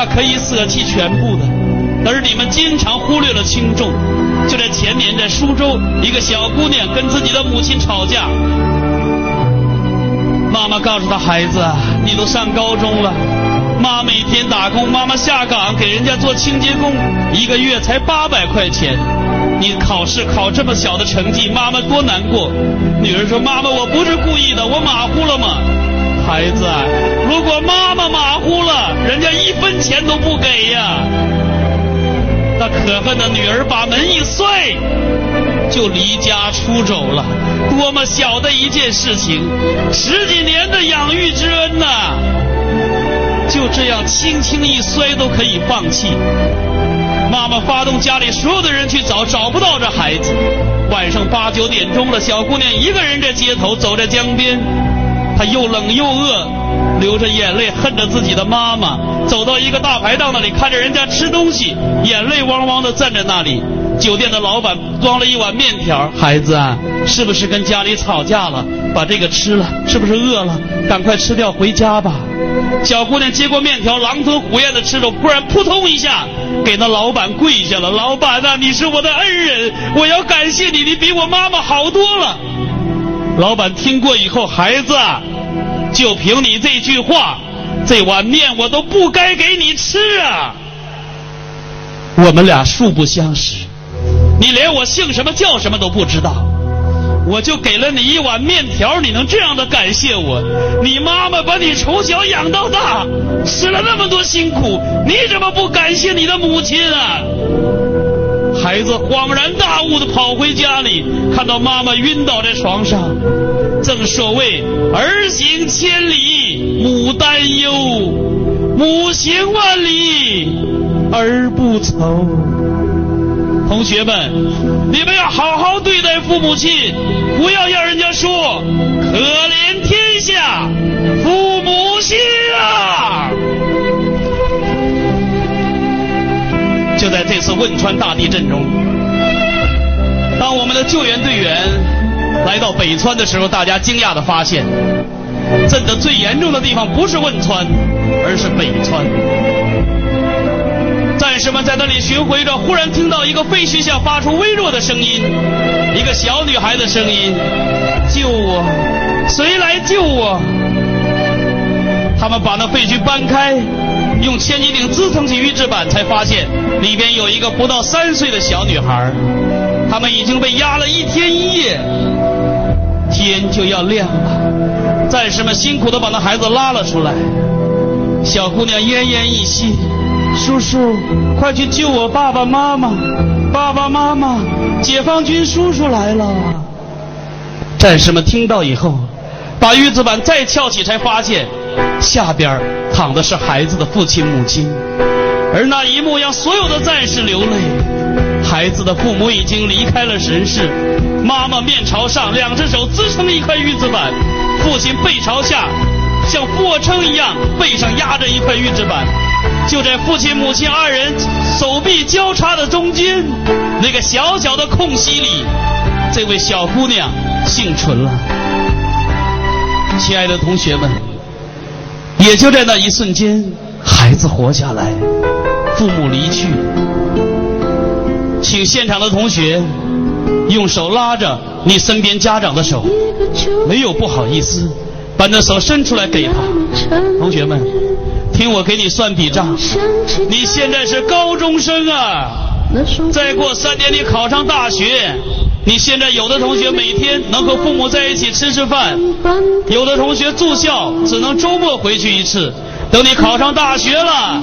那可以舍弃全部的，而你们经常忽略了轻重。就在前年，在苏州，一个小姑娘跟自己的母亲吵架，妈妈告诉她，孩子，你都上高中了，妈每天打工，妈妈下岗给人家做清洁工，1个月才800块钱，你考试考这么小的成绩，妈妈多难过。女儿说，妈妈，我不是故意的，我马虎了吗？孩子，如果妈妈马虎了，人家1分钱都不给呀。那可恨的女儿把门一摔，就离家出走了。多么小的一件事情，10几年的养育之恩呐，就这样轻轻一摔都可以放弃。妈妈发动家里所有的人去找，找不到这孩子。晚上8、9点钟了，小姑娘一个人在街头走在江边，她又冷又饿，流着眼泪恨着自己的妈妈。走到一个大排档那里，看着人家吃东西，眼泪汪汪的站在那里。酒店的老板装了一碗面条，孩子啊，是不是跟家里吵架了？把这个吃了，是不是饿了？赶快吃掉回家吧。小姑娘接过面条，狼吞虎咽的吃着，忽然扑通一下给那老板跪下了。老板啊，你是我的恩人，我要感谢你，你比我妈妈好多了。老板听过以后，孩子啊，就凭你这句话，这碗面我都不该给你吃啊。我们俩素不相识，你连我姓什么叫什么都不知道，我就给了你一碗面条，你能这样的感谢我？你妈妈把你从小养到大，吃了那么多辛苦，你怎么不感谢你的母亲啊？孩子恍然大悟的跑回家里，看到妈妈晕倒在床上。正所谓儿行千里母担忧，母行万里儿不愁。同学们，你们要好好对待父母亲，不要让人家说可怜天下父母心啊。就在这次汶川大地震中，当我们的救援队员来到北川的时候，大家惊讶地发现，震得最严重的地方不是汶川，而是北川。战士们在那里巡回着，忽然听到一个废墟下发出微弱的声音，一个小女孩的声音，救我，谁来救我？他们把那废墟搬开，用千斤顶支撑起预制板，才发现里边有一个不到3岁的小女孩。他们已经被压了1天1夜，天就要亮了。战士们辛苦地把那孩子拉了出来，小姑娘奄奄一息，叔叔，快去救我爸爸妈妈！爸爸妈妈，解放军叔叔来了！战士们听到以后，把预制板再撬起，才发现下边躺的是孩子的父亲母亲，而那一幕让所有的战士流泪。孩子的父母已经离开了人世，妈妈面朝上，2只手支撑一块预制板，父亲背朝下，像俯卧撑一样，背上压着一块预制板。就在父亲母亲2人手臂交叉的中间，那个小小的空隙里，这位小姑娘幸存了。亲爱的同学们，也就在那一瞬间，孩子活下来，父母离去。请现场的同学用手拉着你身边家长的手，没有不好意思，把那手伸出来给他。同学们，听我给你算笔账，你现在是高中生啊，再过3年你考上大学。你现在有的同学每天能和父母在一起吃饭，有的同学住校只能周末回去1次。等你考上大学了，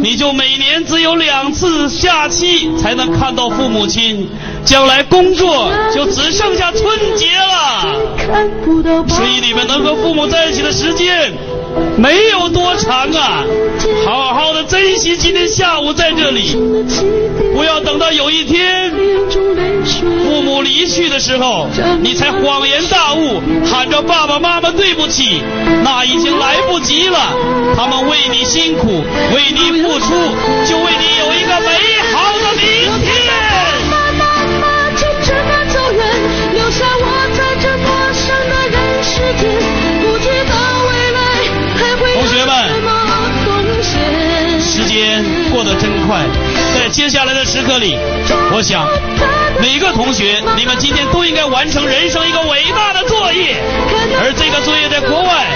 你就每年只有2次假期才能看到父母亲，将来工作就只剩下春节了。所以你们能和父母在一起的时间没有多长啊，好好的珍惜今天下午在这里，不要等到有一天父母离去的时候，你才恍然大悟，喊着爸爸妈妈对不起，那已经来不及了。他们为你辛苦，为你付出，就为你有一个美好的明天。就这么走远，留下我在这陌生的人世间，不知道未来还会有什么风险。时间间过得真快，在接下来的时刻里，我想每个同学，你们今天都应该完成人生一个伟大的作业，而这个作业在国外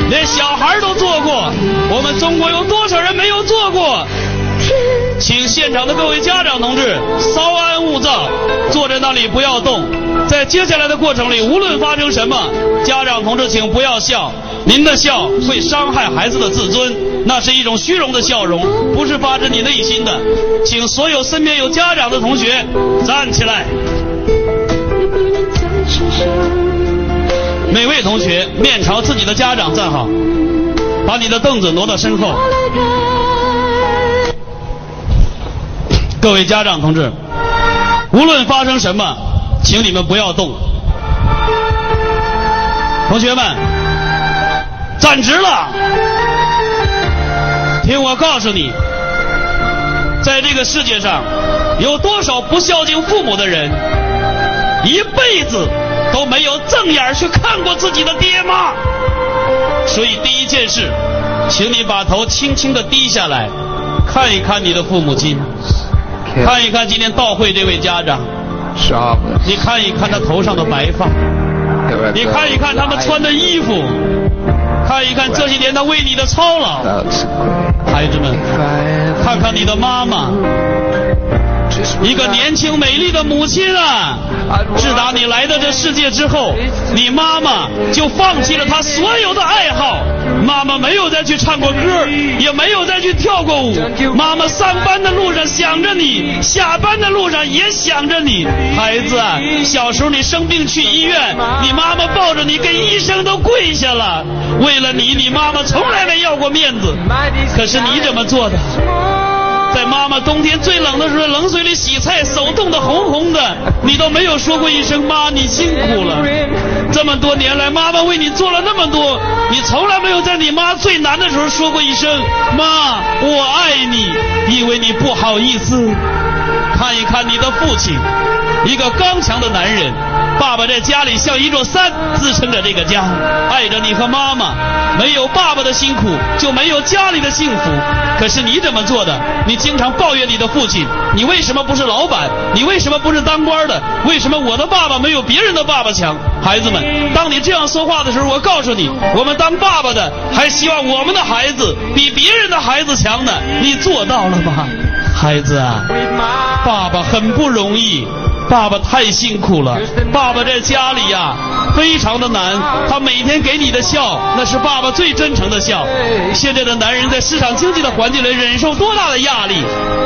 连小孩都做过，我们中国有多少人没有做过？请现场的各位家长同志稍安勿躁，坐在那里不要动。在接下来的过程里，无论发生什么，家长同志请不要笑，您的笑会伤害孩子的自尊，那是一种虚荣的笑容，不是发自你内心的。请所有身边有家长的同学站起来，每位同学面朝自己的家长站好，把你的凳子挪到身后。各位家长同志，无论发生什么，请你们不要动。同学们，站直了。听我告诉你，在这个世界上，有多少不孝敬父母的人，一辈子都没有正眼去看过自己的爹妈。所以第一件事，请你把头轻轻地低下来，看一看你的父母亲，看一看今天到会这位家长，你看一看他头上的白发，你看一看他们穿的衣服，看一看这些年他为你的操劳。孩子们，看看你的妈妈，一个年轻美丽的母亲啊！自打你来到这世界之后，你妈妈就放弃了她所有的爱好。妈妈没有再去唱过歌，也没有再去跳过舞。妈妈上班的路上想着你，下班的路上也想着你。孩子啊，小时候你生病去医院，你妈妈抱着你跟医生都跪下了。为了你，你妈妈从来没要过面子。可是你怎么做的？在妈妈冬天最冷的时候，冷水里洗菜，手冻得红红的，你都没有说过一声妈你辛苦了。这么多年来，妈妈为你做了那么多，你从来没有在你妈最难的时候说过一声妈我爱你，因为你不好意思。看一看你的父亲，一个刚强的男人，爸爸在家里像一座山支撑着这个家，爱着你和妈妈。没有爸爸的辛苦，就没有家里的幸福。可是你怎么做的？你经常抱怨你的父亲，你为什么不是老板？你为什么不是当官的？为什么我的爸爸没有别人的爸爸强？孩子们，当你这样说话的时候，我告诉你，我们当爸爸的还希望我们的孩子比别人的孩子强呢。你做到了吗？孩子啊，爸爸很不容易，爸爸太辛苦了。爸爸在家里呀，非常的难，他每天给你的笑，那是爸爸最真诚的笑。现在的男人在市场经济的环境里忍受多大的压力，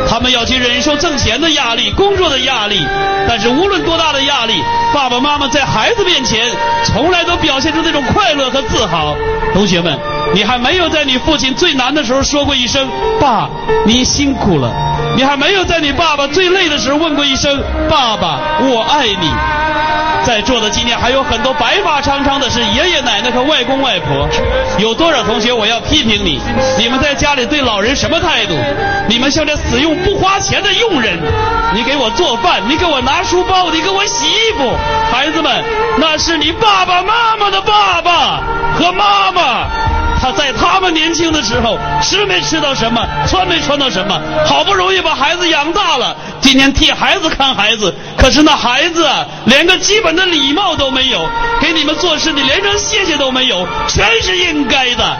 他们要去忍受挣钱的压力，工作的压力。但是无论多大的压力，爸爸妈妈在孩子面前从来都表现出那种快乐和自豪。同学们，你还没有在你父亲最难的时候说过一声爸你辛苦了，你还没有在你爸爸最累的时候问过一声爸爸我爱你。在座的今天还有很多白发苍苍的是爷爷奶奶和外公外婆。有多少同学我要批评你，你们在家里对老人什么态度？你们像这使用不花钱的佣人，你给我做饭，你给我拿书包，你给我洗衣服。孩子们，那是你爸爸妈妈的爸爸和妈妈，他在他们年轻的时候吃没吃到什么，穿没穿到什么，好不容易把孩子养大了，今天替孩子看孩子，可是那孩子啊，连个基本的礼貌都没有，给你们做事你连声谢谢都没有，全是应该的。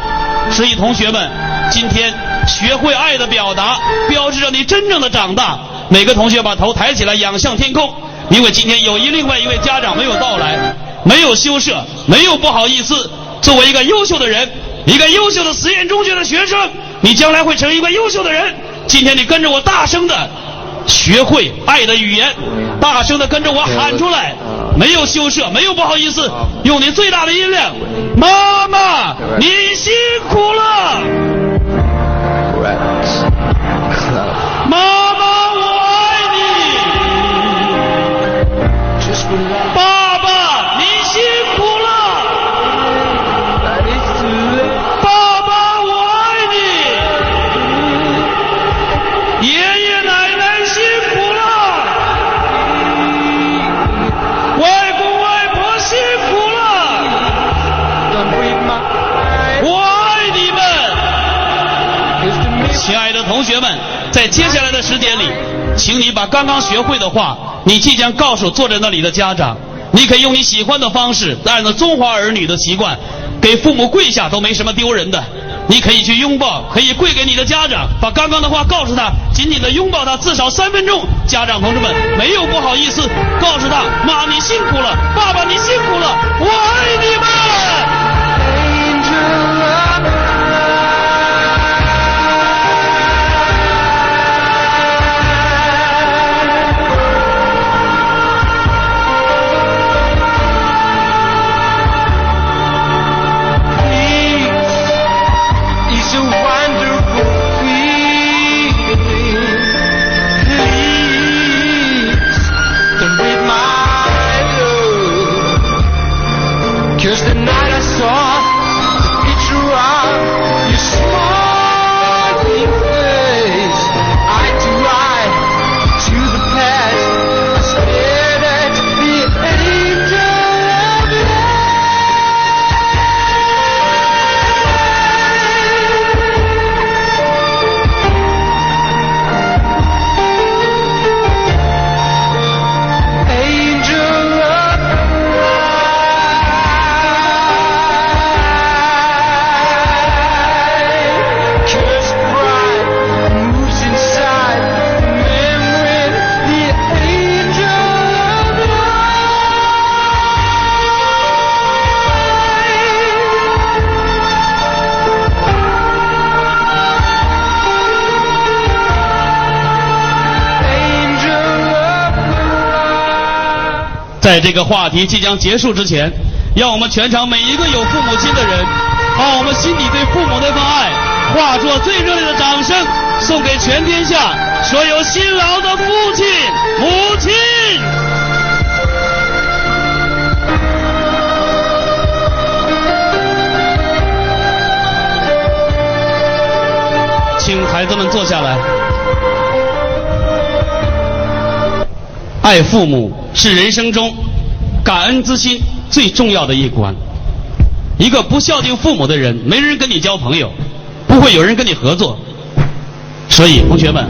所以同学们，今天学会爱的表达，标志着你真正的长大。每个同学把头抬起来，仰向天空，因为今天有另外一位家长没有到来，没有羞涩，没有不好意思。作为一个优秀的人，一个优秀的实验中学的学生，你将来会成为一个优秀的人。今天你跟着我大声的学会爱的语言，大声的跟着我喊出来，没有羞涩，没有不好意思，用你最大的音量，妈妈你辛苦了，妈妈我爱你，爸爸你辛苦了，爸爸我爱你，爷爷奶奶辛苦了，外公外婆辛苦了，我爱你们，爱的同学们，在接下来的时间里，请你把刚刚学会的话，你即将告诉坐在那里的家长。你可以用你喜欢的方式，按照中华儿女的习惯，给父母跪下都没什么丢人的。你可以去拥抱，可以跪给你的家长，把刚刚的话告诉他，紧紧的拥抱他，至少3分钟。家长同志们，没有不好意思，告诉他，妈你辛苦了，爸爸你辛苦了，我爱你们。Cause the night I saw the picture of your smiling face, eye to eye, to the past, I stared at the angel of light. Angel of在这个话题即将结束之前，让我们全场每一个有父母亲的人，把我们心底对父母那份爱化作最热烈的掌声，送给全天下所有辛劳的父亲、母亲。请孩子们坐下来。爱父母是人生中感恩之心最重要的一关。一个不孝敬父母的人，没人跟你交朋友，不会有人跟你合作。所以同学们，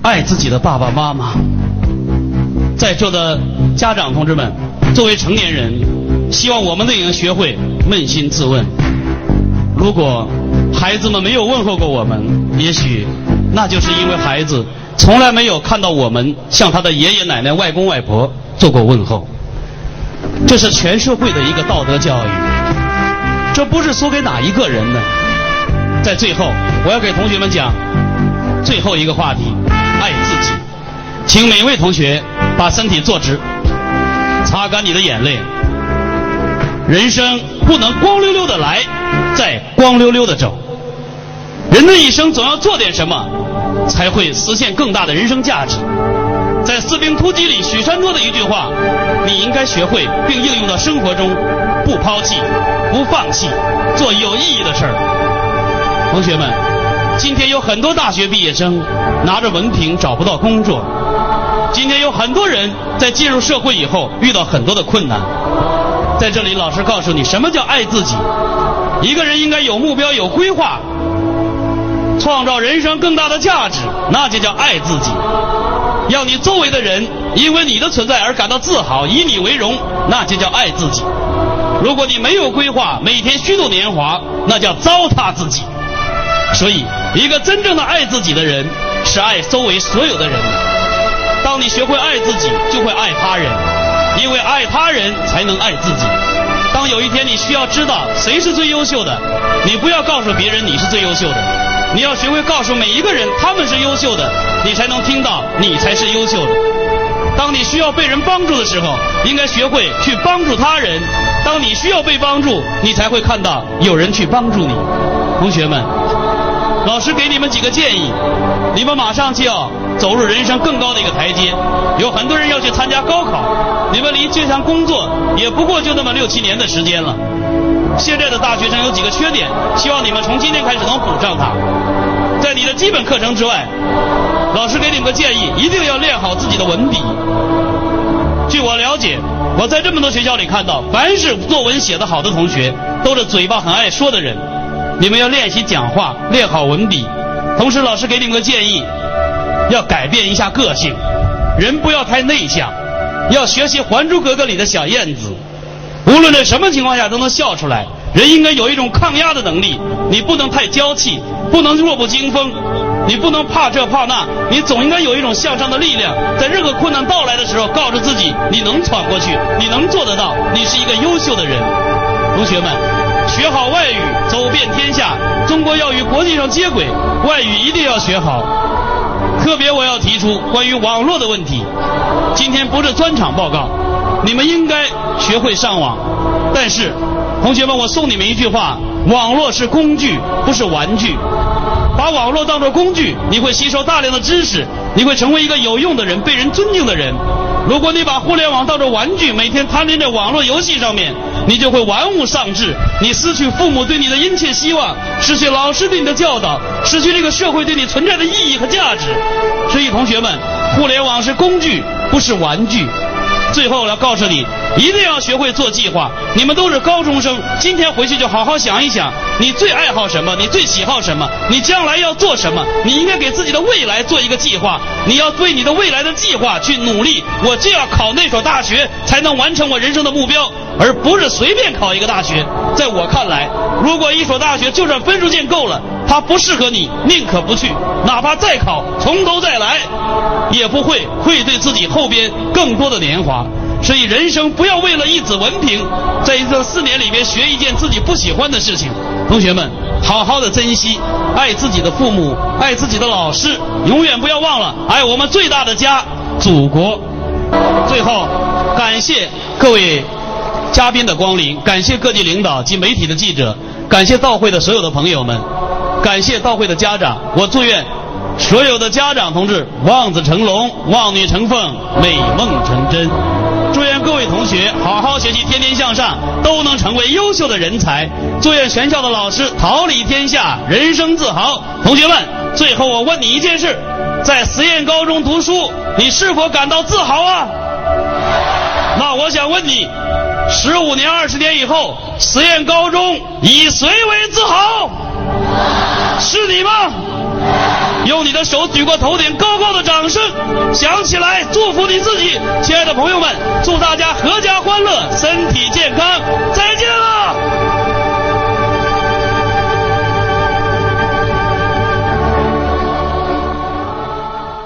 爱自己的爸爸妈妈。在座的家长同志们，作为成年人，希望我们都已经学会扪心自问。如果孩子们没有问候过我们，也许那就是因为孩子从来没有看到我们向他的爷爷奶奶、外公外婆做过问候。这是全社会的一个道德教育，这不是说给哪一个人的。在最后，我要给同学们讲最后一个话题，爱自己。请每位同学把身体坐直，擦干你的眼泪。人生不能光溜溜的来，再光溜溜的走。人的一生总要做点什么，才会实现更大的人生价值。在《士兵突击》里，许三多的一句话，你应该学会并应用到生活中，不抛弃，不放弃，做有意义的事儿。同学们，今天有很多大学毕业生拿着文凭找不到工作，今天有很多人在进入社会以后遇到很多的困难。在这里，老师告诉你什么叫爱自己。一个人应该有目标、有规划，创造人生更大的价值，那就叫爱自己。要你周围的人因为你的存在而感到自豪，以你为荣，那就叫爱自己。如果你没有规划，每天虚度年华，那叫糟蹋自己。所以一个真正的爱自己的人，是爱周围所有的人的。当你学会爱自己，就会爱他人，因为爱他人才能爱自己。当有一天你需要知道谁是最优秀的，你不要告诉别人你是最优秀的，你要学会告诉每一个人他们是优秀的，你才能听到你才是优秀的。当你需要被人帮助的时候，应该学会去帮助他人。当你需要被帮助，你才会看到有人去帮助你。同学们，老师给你们几个建议，你们马上就要走入人生更高的一个台阶。有很多人要去参加高考，你们离这项工作也不过就那么6、7年的时间了。现在的大学生有几个缺点，希望你们从今天开始能补上它。在你的基本课程之外，老师给你们个建议，一定要练好自己的文笔。据我了解，我在这么多学校里看到，凡是作文写得好的同学，都是嘴巴很爱说的人。你们要练习讲话，练好文笔，同时老师给你们个建议，要改变一下个性，人不要太内向，要学习《还珠格格》里的小燕子，无论在什么情况下都能笑出来。人应该有一种抗压的能力，你不能太娇气，不能弱不禁风，你不能怕这怕那，你总应该有一种向上的力量，在任何困难到来的时候告诉自己你能闯过去，你能做得到，你是一个优秀的人。同学们，学好外语，走遍天下，中国要与国际上接轨，外语一定要学好。特别我要提出关于网络的问题，今天不是专场报告，你们应该学会上网，但是同学们，我送你们一句话，网络是工具，不是玩具。把网络当作工具，你会吸收大量的知识，你会成为一个有用的人，被人尊敬的人。如果你把互联网当作玩具，每天贪恋在网络游戏上面，你就会玩物丧志，你失去父母对你的殷切希望，失去老师对你的教导，失去这个社会对你存在的意义和价值。所以同学们，互联网是工具，不是玩具。最后我要告诉你，一定要学会做计划。你们都是高中生，今天回去就好好想一想，你最爱好什么，你最喜好什么，你将来要做什么，你应该给自己的未来做一个计划，你要对你的未来的计划去努力。我就要考那所大学，才能完成我人生的目标，而不是随便考一个大学。在我看来，如果一所大学就算分数线够了，它不适合你，宁可不去，哪怕再考，从头再来，也不会愧对自己后边更多的年华。所以人生不要为了一纸文凭，在这4年里面学一件自己不喜欢的事情。同学们，好好的珍惜，爱自己的父母，爱自己的老师，永远不要忘了爱我们最大的家祖国。最后，感谢各位嘉宾的光临，感谢各地领导及媒体的记者，感谢到会的所有的朋友们，感谢到会的家长。我祝愿所有的家长同志望子成龙，望女成凤，美梦成真。祝愿各位同学好好学习，天天向上，都能成为优秀的人才。祝愿全校的老师桃李天下，人生自豪。同学们，最后我问你一件事，在实验高中读书，你是否感到自豪啊？那我想问你，15年、20年以后，实验高中以谁为自豪？是你吗？用你的手举过头顶，高高的掌声响起来，祝福你自己。亲爱的朋友们，祝大家阖家欢乐，身体健康，再见了。